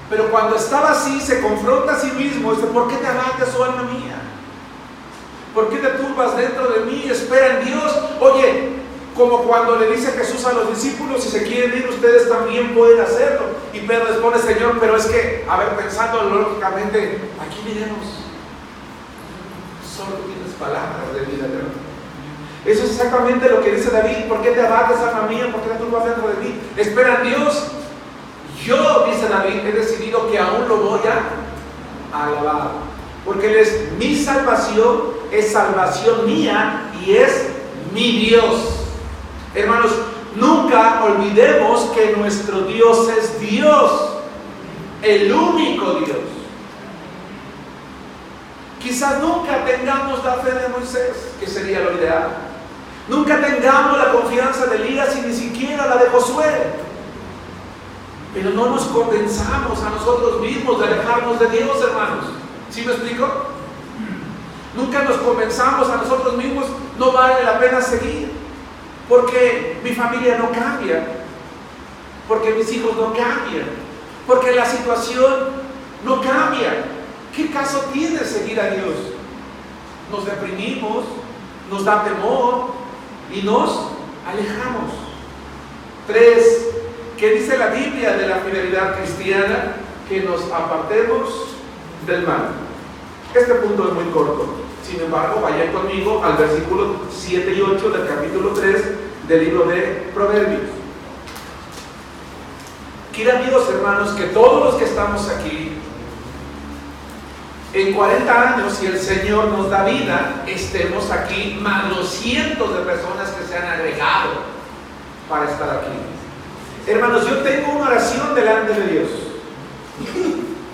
Pero cuando estaba así, se confronta a sí mismo. Dice: ¿por qué te abates, oh alma mía? ¿Por qué te turbas dentro de mí? Espera en Dios. Oye, como cuando le dice Jesús a los discípulos: si se quieren ir, ustedes también pueden hacerlo. Y Pedro responde: Señor, pero es que, a ver, pensando lógicamente, aquí miremos, solo tienes palabras de vida eterna. Eso es exactamente lo que dice David: ¿por qué te abates, alma mía? ¿Por qué te turbas dentro de mí? Espera en Dios. Yo, dice David, he decidido que aún lo voy a alabar, porque Él es mi salvación, es salvación mía y es mi Dios. Hermanos, nunca olvidemos que nuestro Dios es Dios, el único Dios. Quizás nunca tengamos la fe de Moisés, que sería lo ideal. Nunca tengamos la confianza de Elías y ni siquiera la de Josué. Pero no nos convenzamos a nosotros mismos de alejarnos de Dios, hermanos. ¿Sí me explico? Nunca nos convenzamos a nosotros mismos: no vale la pena seguir, porque mi familia no cambia, porque mis hijos no cambian, porque la situación no cambia. ¿Qué caso tiene seguir a Dios? Nos deprimimos, nos da temor y nos alejamos. 3. ¿Qué dice la Biblia de la fidelidad cristiana? Que nos apartemos del mal. Este punto es muy corto. Sin embargo, vayan conmigo al versículo 7 y 8 del capítulo 3 del libro de Proverbios. Quiera Dios, hermanos, que todos los que estamos aquí, en 40 años, si el Señor nos da vida, estemos aquí, más los cientos de personas que se han agregado para estar aquí. Hermanos, yo tengo una oración delante de Dios.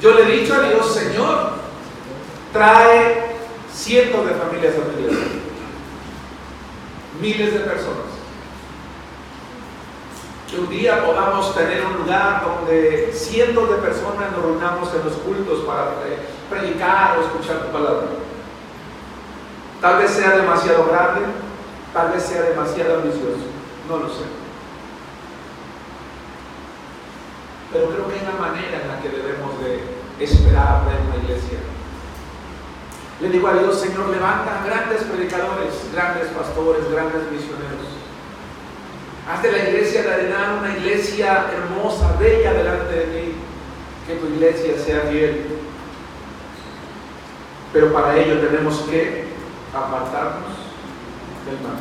Yo le he dicho a Dios: Señor, trae cientos de familias a mi iglesia, miles de personas, que un día podamos tener un lugar donde cientos de personas nos reunamos en los cultos para predicar o escuchar tu palabra. Tal vez sea demasiado grande, tal vez sea demasiado ambicioso, no lo sé. Pero creo que hay una manera en la que debemos de esperar ver una iglesia. Le digo a Dios: Señor, levanta grandes predicadores, grandes pastores, grandes misioneros. Haz de la iglesia de Arenal una iglesia hermosa, bella delante de ti. Que tu iglesia sea fiel. Pero para ello tenemos que apartarnos del mal.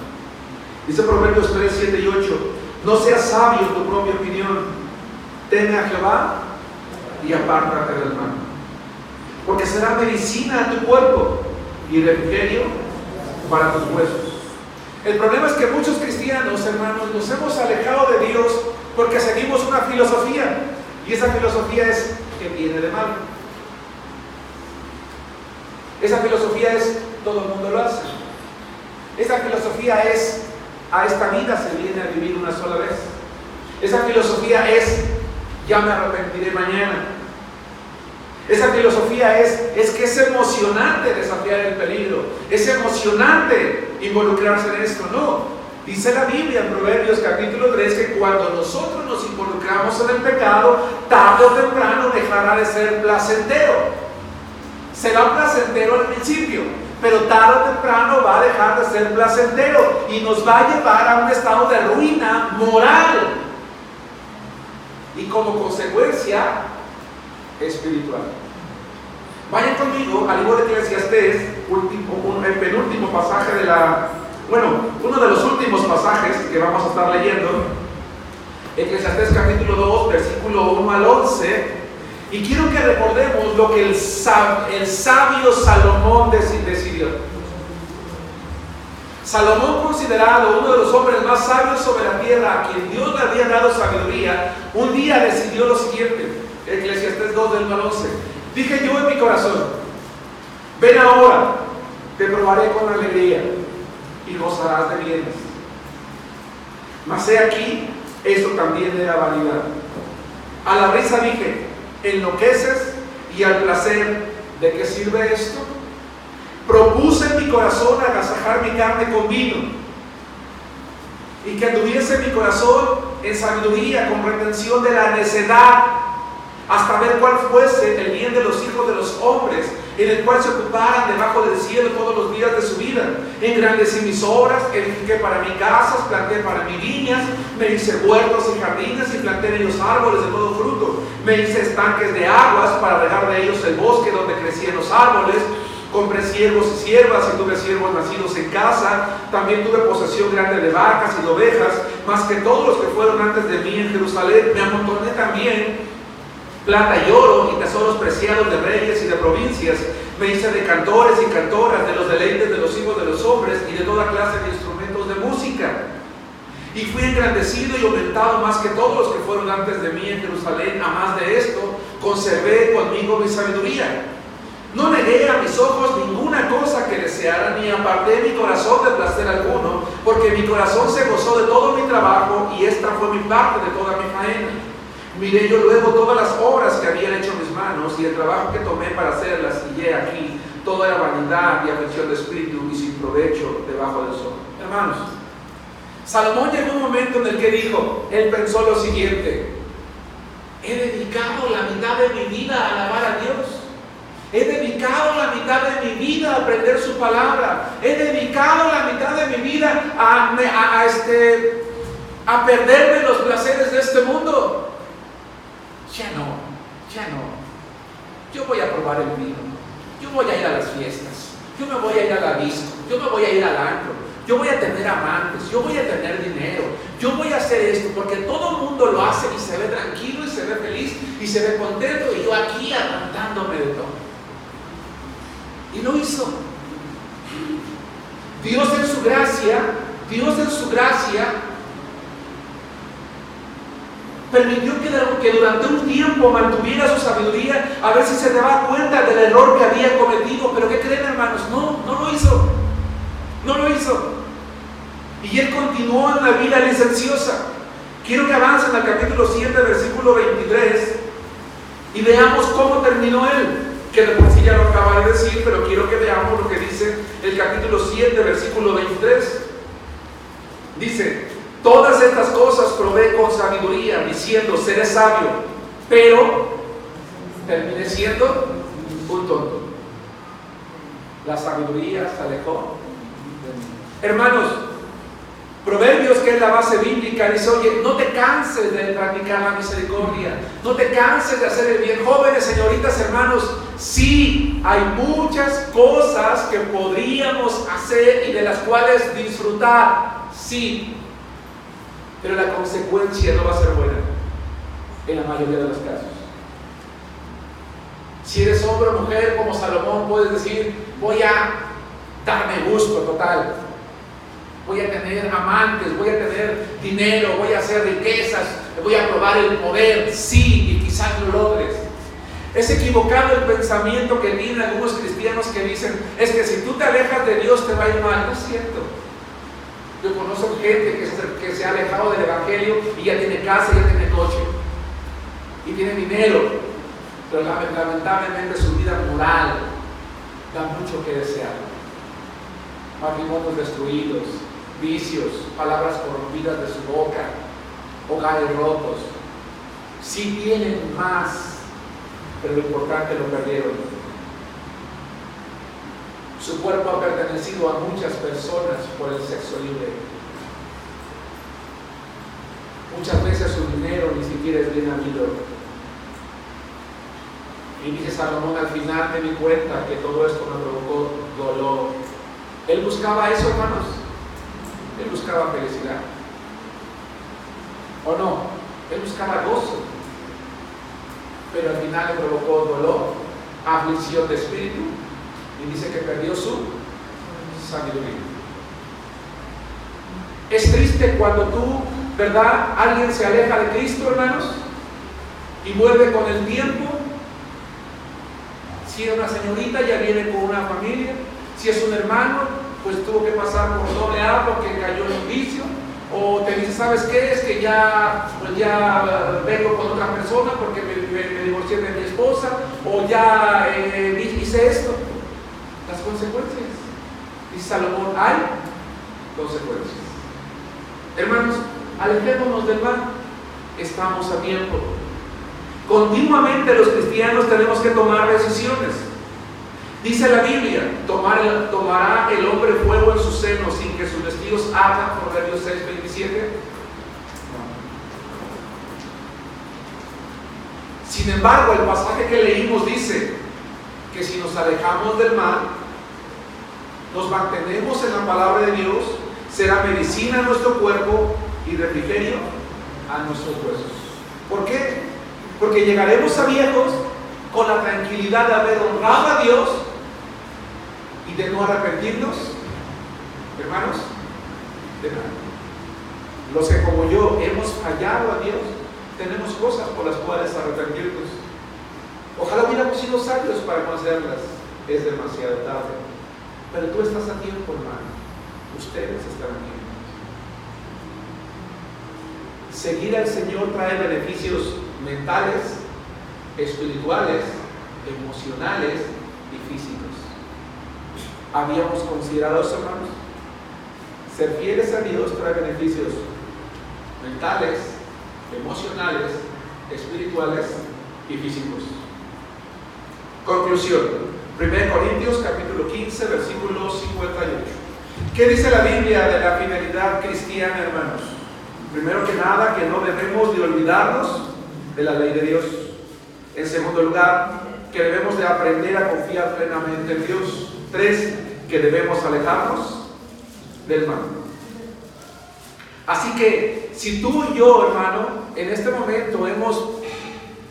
Dice Proverbios 3, 7 y 8: no seas sabio en tu propia opinión. Teme a Jehová y apártate del mal, porque será medicina a tu cuerpo y refrigerio para tus huesos. El problema es que muchos cristianos, hermanos, nos hemos alejado de Dios porque seguimos una filosofía, y esa filosofía es: ¿qué tiene de malo? Esa filosofía es: todo el mundo lo hace. Esa filosofía es: a esta vida se viene a vivir una sola vez. Esa filosofía es: ya me arrepentiré mañana. Esa filosofía es que es emocionante desafiar el peligro, es emocionante involucrarse en esto. No, dice la Biblia en Proverbios capítulo 3 que cuando nosotros nos involucramos en el pecado, tarde o temprano dejará de ser placentero. Será placentero al principio, pero tarde o temprano va a dejar de ser placentero y nos va a llevar a un estado de ruina moral y como consecuencia espiritual. Vayan conmigo al libro de Eclesiastés, el penúltimo pasaje uno de los últimos pasajes que vamos a estar leyendo. Eclesiastés capítulo 2, versículo 1 al 11. Y quiero que recordemos lo que el sabio Salomón decidió. Salomón, considerado uno de los hombres más sabios sobre la tierra, a quien Dios le había dado sabiduría, un día decidió lo siguiente. Eclesiastés 2, del 1 al 11. Dije yo en mi corazón: ven ahora, te probaré con alegría y gozarás de bienes. Mas he aquí, eso también era vanidad. A la risa dije: enloqueces, y al placer, ¿de qué sirve esto? Propuse en mi corazón agasajar mi carne con vino, y que anduviese mi corazón en sabiduría, con retención de la necedad, hasta ver cuál fuese el bien de los hijos de los hombres, en el cual se ocuparan debajo del cielo todos los días de su vida. Engrandecí mis obras, edifiqué para mí casas, planté para mí viñas, me hice huertos y jardines y planté en ellos árboles de todo fruto. Me hice estanques de aguas para regar de ellos el bosque donde crecían los árboles. Compré siervos y siervas y tuve siervos nacidos en casa. También tuve posesión grande de vacas y de ovejas, más que todos los que fueron antes de mí en Jerusalén. Me amontoné también plata y oro y tesoros preciados de reyes y de provincias. Me hice de cantores y cantoras, de los deleites de los hijos de los hombres y de toda clase de instrumentos de música. Y fui engrandecido y aumentado más que todos los que fueron antes de mí en Jerusalén. A más de esto, conservé conmigo mi sabiduría. No negué a mis ojos ninguna cosa que deseara, ni aparté mi corazón de placer alguno, porque mi corazón se gozó de todo mi trabajo, y esta fue mi parte de toda mi faena. Miré yo luego todas las obras que habían hecho mis manos, y el trabajo que tomé para hacerlas, y he aquí, todo era vanidad y aflicción de espíritu, y sin provecho debajo del sol. Hermanos, Salomón llegó un momento en el que él pensó lo siguiente: he dedicado la mitad de mi vida a alabar a Dios. He dedicado la mitad de mi vida a aprender su palabra. He dedicado la mitad de mi vida a perderme los placeres de este mundo. Ya no. Yo voy a probar el vino. Yo voy a ir a las fiestas. Yo me voy a ir a la disco. Yo me voy a ir al antro. Yo voy a tener amantes. Yo voy a tener dinero. Yo voy a hacer esto porque todo el mundo lo hace y se ve tranquilo y se ve feliz y se ve contento, y yo aquí aguantándome de todo. Y lo hizo. Dios en su gracia permitió que durante un tiempo mantuviera su sabiduría, a ver si se daba cuenta del error que había cometido. Pero ¿qué creen, hermanos? No lo hizo. Y él continuó en la vida licenciosa. Quiero que avancen al capítulo 7, versículo 23, y veamos cómo terminó él. Que de por sí ya lo acaba de decir, pero quiero que veamos lo que dice el capítulo 7, versículo 23. Dice: todas estas cosas probé con sabiduría, diciendo, seré sabio, pero terminé siendo un tonto. La sabiduría se alejó de mí. Hermanos, Proverbios, que es la base bíblica, dice: oye, no te canses de practicar la misericordia, no te canses de hacer el bien. Jóvenes, señoritas, hermanos, sí, hay muchas cosas que podríamos hacer y de las cuales disfrutar, sí, pero la consecuencia no va a ser buena en la mayoría de los casos. Si eres hombre o mujer como Salomón, puedes decir: voy a darme gusto total, voy a tener amantes, voy a tener dinero, voy a hacer riquezas, voy a probar el poder. Sí, y quizás lo logres. Es equivocado el pensamiento que tienen algunos cristianos que dicen: es que si tú te alejas de Dios te va a ir mal. No es cierto. Yo conozco gente que se ha alejado del evangelio y ya tiene casa, ya tiene coche y tiene dinero, pero lamentablemente su vida moral da mucho que desear. Matrimonios destruidos, vicios, palabras corrompidas de su boca, hogares rotos. Sí tienen más, pero lo importante lo perdieron. Su cuerpo ha pertenecido a muchas personas por el sexo libre. Muchas veces su dinero ni siquiera es bien habido. Y dice Salomón: al final me di cuenta que todo esto me provocó dolor. Él buscaba eso, hermanos. Él buscaba felicidad. ¿O no? Él buscaba gozo. Pero al final le provocó dolor, aflicción de espíritu, y dice que perdió su sabiduría. Es triste cuando tú, ¿verdad? Alguien se aleja de Cristo, hermanos, y vuelve con el tiempo. Si es una señorita, ya viene con una familia. Si es un hermano, pues tuvo que pasar por doble A porque cayó en un vicio. O te dice: ¿sabes qué? Es que ya vengo con otra persona porque me divorcié de mi esposa. O ya hice esto. Las consecuencias. Dice Salomón: hay consecuencias. Hermanos, alejémonos del mal. Estamos a tiempo. Continuamente los cristianos tenemos que tomar decisiones. Dice la Biblia: tomará el hombre fuego en su seno sin que sus vestidos ardan. Proverbios 6:27. Sin embargo, el pasaje que leímos dice que si nos alejamos del mal, nos mantenemos en la palabra de Dios, será medicina a nuestro cuerpo y refrigerio a nuestros huesos. ¿Por qué? Porque llegaremos a viejos con la tranquilidad de haber honrado a Dios y de no arrepentirnos, hermanos, de nada. Los que como yo hemos fallado a Dios, tenemos cosas por las cuales arrepentirnos. Ojalá hubiéramos sido sabios para conocerlas. Es demasiado tarde. Pero tú estás a tiempo, hermano. Ustedes están a tiempo. Seguir al Señor trae beneficios mentales, espirituales, emocionales y físicos. ¿Habíamos considerado eso, hermanos? Ser fieles a Dios trae beneficios mentales, emocionales, espirituales y físicos. Conclusión: 1 Corintios capítulo 15, versículo 58. ¿Qué dice la Biblia de la fidelidad cristiana, hermanos? Primero que nada, que no debemos de olvidarnos de la ley de Dios. En segundo lugar, que debemos de aprender a confiar plenamente en Dios. 3, que debemos alejarnos del mal. Así que, si tú y yo, hermano, en este momento hemos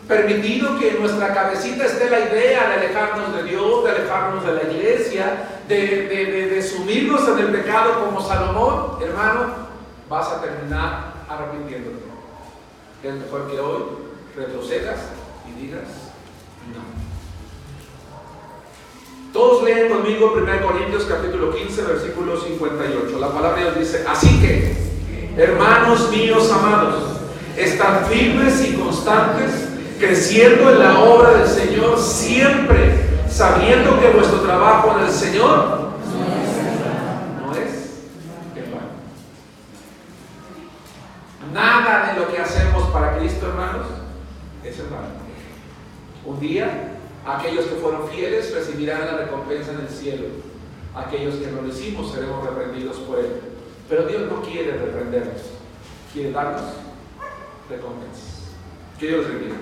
permitido que en nuestra cabecita esté la idea de alejarnos de Dios, de alejarnos de la iglesia, de sumirnos en el pecado como Salomón, hermano, vas a terminar arrepintiéndote. Es mejor que hoy retrocedas y digas no. Todos leen conmigo 1 Corintios capítulo 15, versículo 58. La palabra de Dios dice: así que, hermanos míos amados, estad firmes y constantes, creciendo en la obra del Señor siempre, sabiendo que vuestro trabajo en el Señor no es en vano. Nada de lo que hacemos para Cristo, hermanos, es en vano. Un día, aquellos que fueron fieles recibirán la recompensa en el cielo. Aquellos que no lo hicimos seremos reprendidos por Él. Pero Dios no quiere reprendernos, quiere darnos recompensas. Que Dios les bendiga.